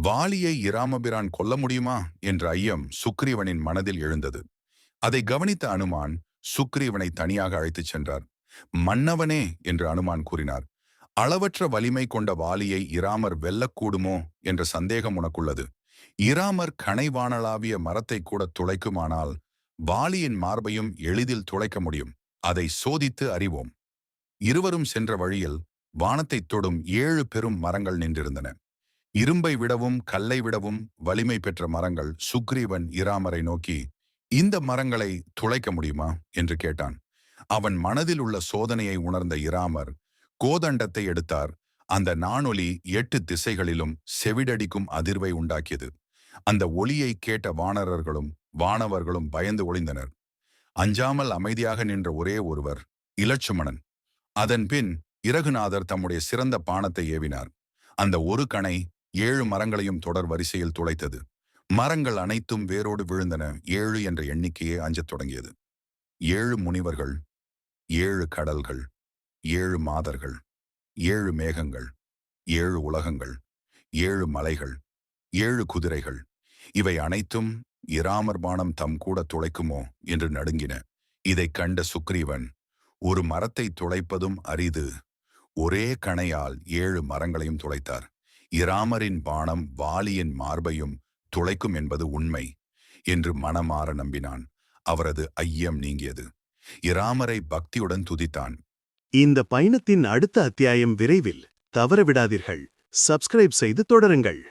வாலியை இராமபிரான் கொல்ல முடியுமா என்ற ஐயம் சுக்ரீவனின் மனதில் எழுந்தது. அதை கவனித்த அனுமான் சுக்ரீவனை தனியாக அழைத்துச் சென்றார். மன்னவனே என்று அனுமான் கூறினார், அளவற்ற வலிமை கொண்ட வாலியை இராமர் வெல்லக்கூடுமோ என்ற சந்தேகம் உனக்குள்ளது. இராமர் கணைவானளாவிய மரத்தை கூட துளைக்குமானால் வாலியின் மார்பையும் எளிதில் துளைக்க முடியும். அதை சோதித்து அறிவோம். இருவரும் சென்ற வழியில் வானத்தைத் தொடும் 7 பெரும் மரங்கள் நின்றிருந்தன. இரும்பை விடவும் கல்லை விடவும் வலிமை பெற்ற மரங்கள். சுக்ரீவன் இராமரை நோக்கி, இந்த மரங்களை துளைக்க முடியுமா என்று கேட்டான். அவன் மனதில் உள்ள சோதனையை உணர்ந்த இராமர் கோதண்டத்தை எடுத்தார். அந்த நாணொலி 8 திசைகளிலும் செவிடடிக்கும் அதிர்வை உண்டாக்கியது. அந்த ஒலியை கேட்ட வானரர்களும் வானவர்களும் பயந்து ஒளிந்தனர். அஞ்சாமல் அமைதியாக நின்ற ஒரே ஒருவர் இலட்சுமணன். அதன் பின் இரகுநாதர் தம்முடைய சிறந்த பாணத்தை ஏவினார். அந்த ஒரு கணை 7 மரங்களையும் தொடர் வரிசையில் துளைத்தது. மரங்கள் அனைத்தும் வேரோடு விழுந்தன. 7 என்ற எண்ணிக்கையே அஞ்சத் தொடங்கியது. 7 முனிவர்கள், 7 கடல்கள், 7 மாதர்கள், 7 மேகங்கள், 7 உலகங்கள், 7 மலைகள், 7 குதிரைகள், இவை அனைத்தும் இராமர் பாணம் தம் கூட துளைக்குமோ என்று நடுங்கின. இதைக் கண்ட சுக்ரீவன், ஒரு மரத்தை துளைப்பதும் அரிது, ஒரே கணையால் 7 மரங்களையும் துளைத்தார். இராமரின் பாணம் வாலியின் மார்பையும் துளைக்கும் என்பது உண்மை என்று மனமாற நம்பினான். அவரது ஐயம் நீங்கியது. இராமரை பக்தியுடன் துதித்தான். இந்த பயணத்தின் அடுத்த அத்தியாயம் விரைவில். தவறவிடாதீர்கள். சப்ஸ்கிரைப் செய்து தொடருங்கள்.